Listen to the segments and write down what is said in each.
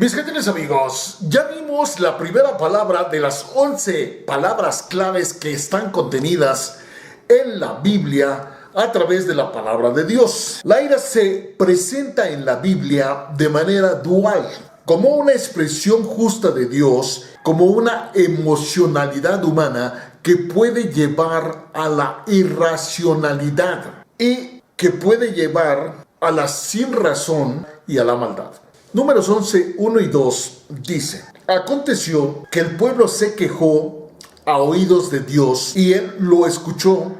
Mis gentiles amigos, ya vimos la primera palabra de las 11 palabras claves que están contenidas en la Biblia a través de la palabra de Dios. La ira se presenta en la Biblia de manera dual, como una expresión justa de Dios, como una emocionalidad humana que puede llevar a la irracionalidad y que puede llevar a la sinrazón y a la maldad. Números 11, 1 y 2 dice: aconteció que el pueblo se quejó a oídos de Dios, y él lo escuchó,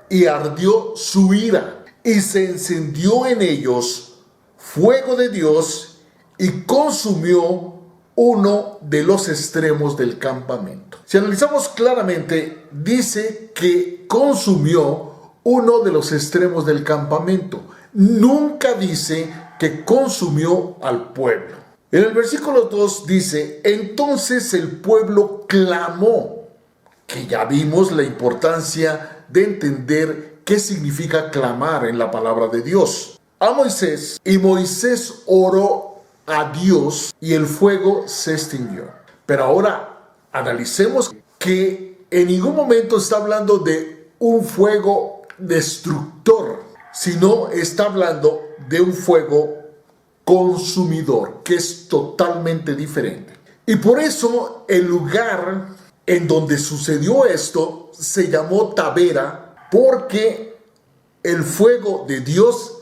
y ardió su ira, y se encendió en ellos fuego de Dios, y consumió uno de los extremos del campamento. Si analizamos claramente, dice que consumió uno de los extremos del campamento. Nunca dice que consumió al pueblo. En el versículo 2 dice: entonces el pueblo clamó, que ya vimos la importancia de entender qué significa clamar en la palabra de Dios, a Moisés, y Moisés oró a Dios y el fuego se extinguió. Pero ahora analicemos que en ningún momento está hablando de un fuego destructor, sino está hablando de un fuego consumidor, que es totalmente diferente. Y por eso el lugar en donde sucedió esto se llamó Tabera, porque el fuego de Dios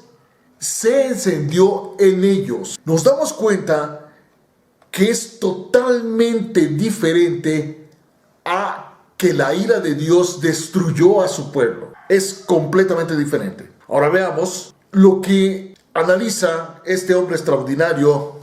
se encendió en ellos. Nos damos cuenta que es totalmente diferente a que la ira de Dios destruyó a su pueblo. Es completamente diferente. Ahora veamos lo que analiza este hombre extraordinario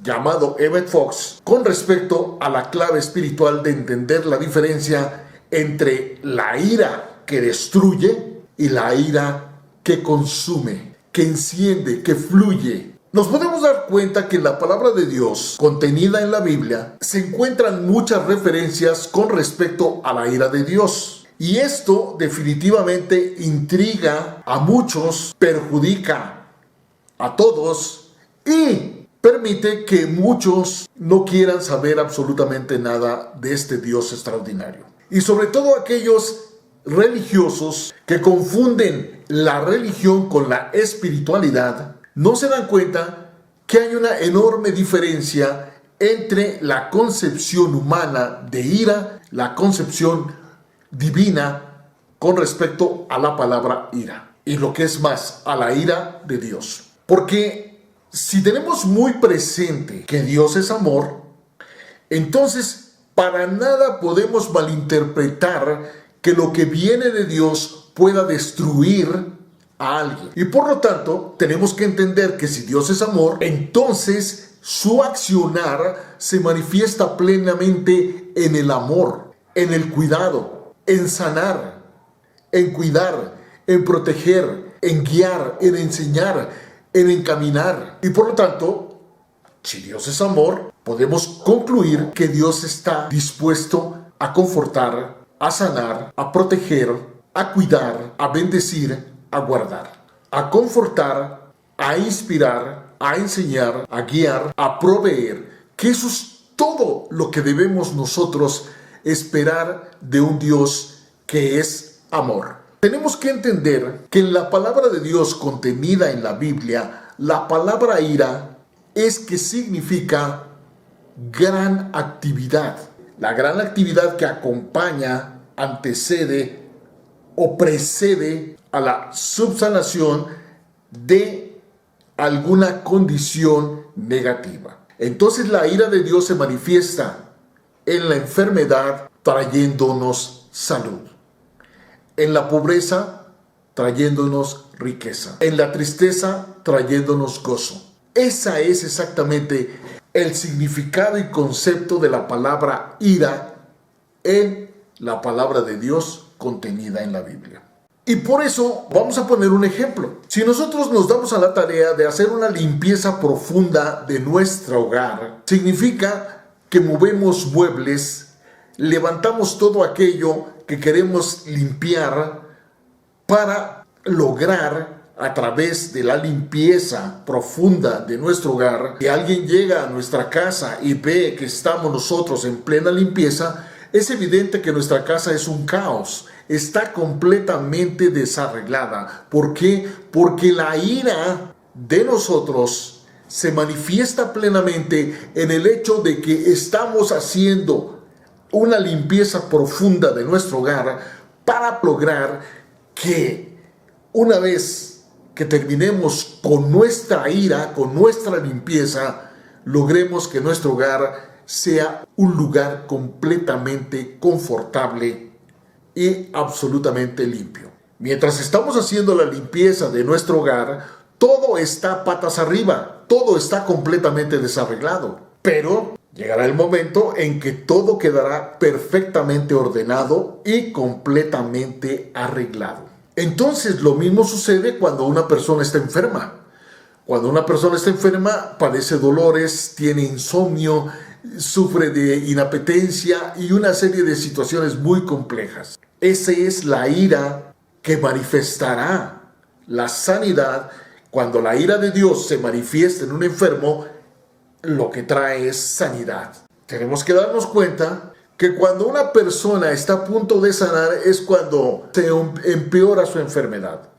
llamado Emmett Fox con respecto a la clave espiritual de entender la diferencia entre la ira que destruye y la ira que consume, que enciende, que fluye. Nos podemos dar cuenta que en la palabra de Dios contenida en la Biblia se encuentran muchas referencias con respecto a la ira de Dios. Y esto definitivamente intriga a muchos, perjudica a todos y permite que muchos no quieran saber absolutamente nada de este Dios extraordinario. Y sobre todo aquellos religiosos que confunden la religión con la espiritualidad, no se dan cuenta que hay una enorme diferencia entre la concepción humana de ira, la concepción divina con respecto a la palabra ira, y lo que es más, a la ira de Dios. Porque si tenemos muy presente que Dios es amor, entonces para nada podemos malinterpretar que lo que viene de Dios pueda destruir a alguien. Y por lo tanto, tenemos que entender que si Dios es amor, entonces su accionar se manifiesta plenamente en el amor, en el cuidado, en sanar, en cuidar, en proteger, en guiar, en enseñar, en encaminar. Y por lo tanto, si Dios es amor, podemos concluir que Dios está dispuesto a confortar, a sanar, a proteger, a cuidar, a bendecir, a guardar, a confortar, a inspirar, a enseñar, a guiar, a proveer. Que eso es todo lo que debemos nosotros esperar de un Dios que es amor. Tenemos que entender que en la palabra de Dios contenida en la Biblia, la palabra ira es que significa gran actividad. La gran actividad que acompaña, antecede o precede a la subsanación de alguna condición negativa. Entonces la ira de Dios se manifiesta en la enfermedad, trayéndonos salud; en la pobreza, trayéndonos riqueza; en la tristeza, trayéndonos gozo. Ese es exactamente el significado y concepto de la palabra ira en la palabra de Dios contenida en la Biblia. Y por eso vamos a poner un ejemplo. Si nosotros nos damos a la tarea de hacer una limpieza profunda de nuestro hogar, significa que movemos muebles, levantamos todo aquello que queremos limpiar para lograr a través de la limpieza profunda de nuestro hogar, que alguien llega a nuestra casa y ve que estamos nosotros en plena limpieza, es evidente que nuestra casa es un caos, está completamente desarreglada. ¿Por qué? Porque la ira de nosotros se manifiesta plenamente en el hecho de que estamos haciendo una limpieza profunda de nuestro hogar para lograr que una vez que terminemos con nuestra ira, con nuestra limpieza, logremos que nuestro hogar sea un lugar completamente confortable y absolutamente limpio. Mientras estamos haciendo la limpieza de nuestro hogar, todo está patas arriba, todo está completamente desarreglado. Pero llegará el momento en que todo quedará perfectamente ordenado y completamente arreglado. Entonces lo mismo sucede cuando una persona está enferma. Cuando una persona está enferma, padece dolores, tiene insomnio, sufre de inapetencia y una serie de situaciones muy complejas. Esa es la ira que manifestará la sanidad. Cuando la ira de Dios se manifiesta en un enfermo, lo que trae es sanidad. Tenemos que darnos cuenta que cuando una persona está a punto de sanar es cuando se empeora su enfermedad.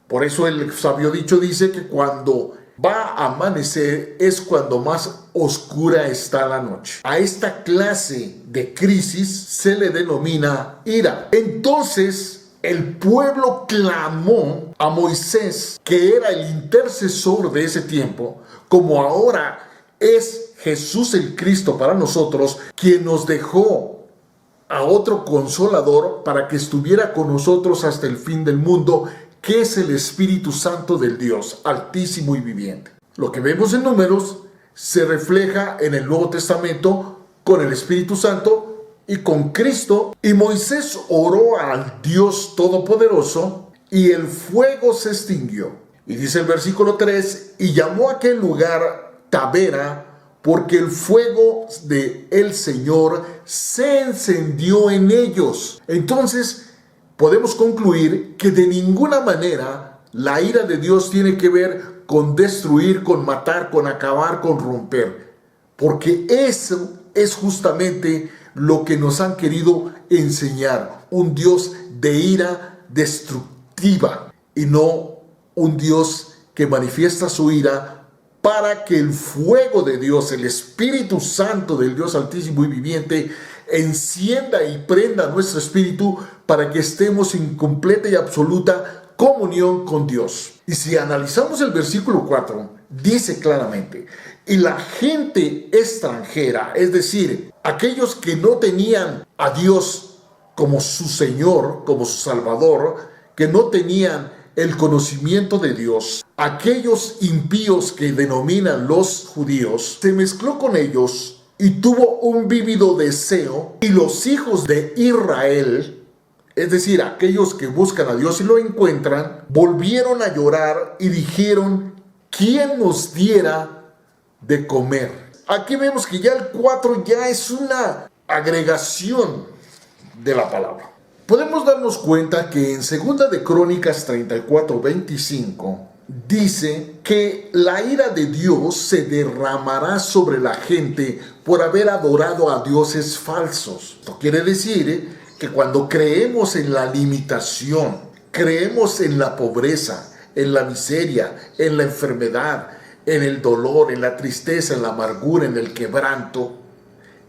Por eso el sabio dicho dice que cuando va a amanecer es cuando más oscura está la noche. A esta clase de crisis se le denomina ira. Entonces el pueblo clamó a Moisés, que era el intercesor de ese tiempo, como ahora es Jesús el Cristo para nosotros, quien nos dejó a otro consolador para que estuviera con nosotros hasta el fin del mundo, que es el Espíritu Santo del Dios Altísimo y Viviente. Lo que vemos en Números se refleja en el Nuevo Testamento con el Espíritu Santo y con Cristo. Y Moisés oró al Dios Todopoderoso y el fuego se extinguió. Y dice el versículo 3, y llamó a aquel lugar Tabera, porque el fuego de el Señor se encendió en ellos. Entonces, podemos concluir que de ninguna manera la ira de Dios tiene que ver con destruir, con matar, con acabar, con romper. Porque eso es justamente lo que nos han querido enseñar. Un Dios de ira destructiva y no un Dios que manifiesta su ira para que el fuego de Dios, el Espíritu Santo del Dios Altísimo y Viviente, encienda y prenda nuestro espíritu para que estemos en completa y absoluta comunión con Dios. Y si analizamos el versículo 4, dice claramente, y la gente extranjera, es decir, aquellos que no tenían a Dios como su Señor, como su Salvador, que no tenían el conocimiento de Dios, aquellos impíos que denominan los judíos, se mezcló con ellos y tuvo un vívido deseo, y los hijos de Israel, es decir, aquellos que buscan a Dios y lo encuentran, volvieron a llorar y dijeron, ¿quién nos diera de comer? Aquí vemos que ya el 4 ya es una agregación de la palabra. Podemos darnos cuenta que en 2 de Crónicas 34:25 dice que la ira de Dios se derramará sobre la gente por haber adorado a dioses falsos. Esto quiere decir que cuando creemos en la limitación, creemos en la pobreza, en la miseria, en la enfermedad, en el dolor, en la tristeza, en la amargura, en el quebranto,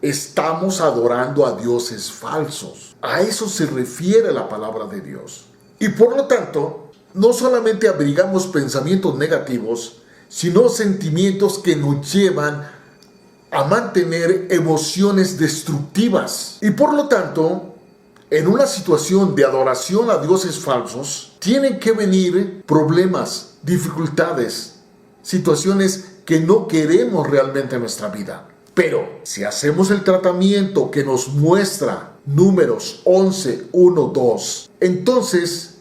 estamos adorando a dioses falsos. A eso se refiere la palabra de Dios. Y por lo tanto, no solamente abrigamos pensamientos negativos, sino sentimientos que nos llevan a mantener emociones destructivas. Y por lo tanto, en una situación de adoración a dioses falsos, tienen que venir problemas, dificultades, situaciones que no queremos realmente en nuestra vida. Pero si hacemos el tratamiento que nos muestra Números 11, 1, 2, entonces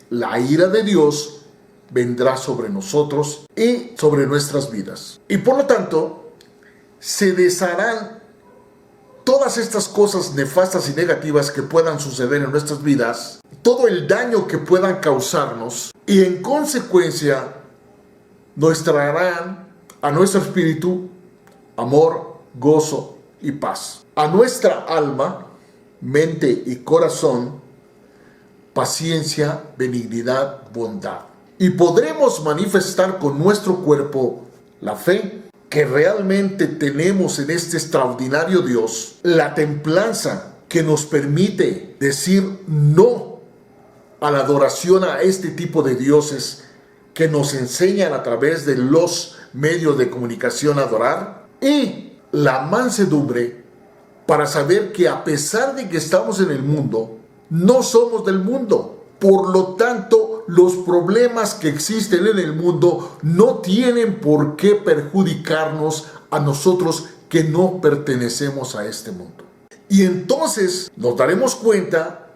la ira de Dios vendrá sobre nosotros y sobre nuestras vidas. Y por lo tanto, se desharán todas estas cosas nefastas y negativas que puedan suceder en nuestras vidas, todo el daño que puedan causarnos y en consecuencia nos traerán a nuestro espíritu amor, gozo y paz. A nuestra alma, mente y corazón, paciencia, benignidad, bondad. Y podremos manifestar con nuestro cuerpo la fe que realmente tenemos en este extraordinario Dios, la templanza que nos permite decir no a la adoración a este tipo de dioses que nos enseñan a través de los medios de comunicación a adorar, y la mansedumbre para saber que a pesar de que estamos en el mundo, no somos del mundo. Por lo tanto, los problemas que existen en el mundo no tienen por qué perjudicarnos a nosotros que no pertenecemos a este mundo. Y entonces nos daremos cuenta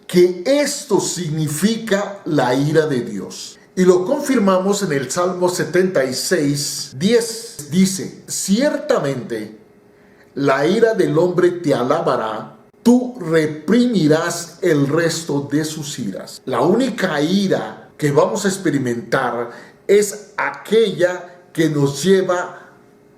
que esto significa la ira de Dios. Y lo confirmamos en el Salmo 76, 10. Dice: ciertamente la ira del hombre te alabará, tú reprimirás el resto de sus iras. La única ira que vamos a experimentar es aquella que nos lleva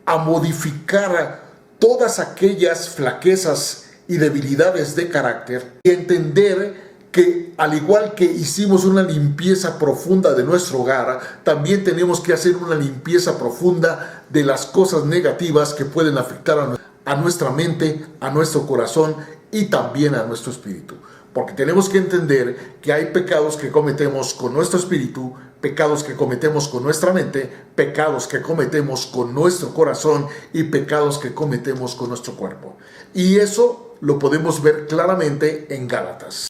a modificar todas aquellas flaquezas y debilidades de carácter y entender que al igual que hicimos una limpieza profunda de nuestro hogar, también tenemos que hacer una limpieza profunda de las cosas negativas que pueden afectar a nuestra mente, a nuestro corazón y también a nuestro espíritu. Porque tenemos que entender que hay pecados que cometemos con nuestro espíritu, pecados que cometemos con nuestra mente, pecados que cometemos con nuestro corazón y pecados que cometemos con nuestro cuerpo. Y eso lo podemos ver claramente en Gálatas.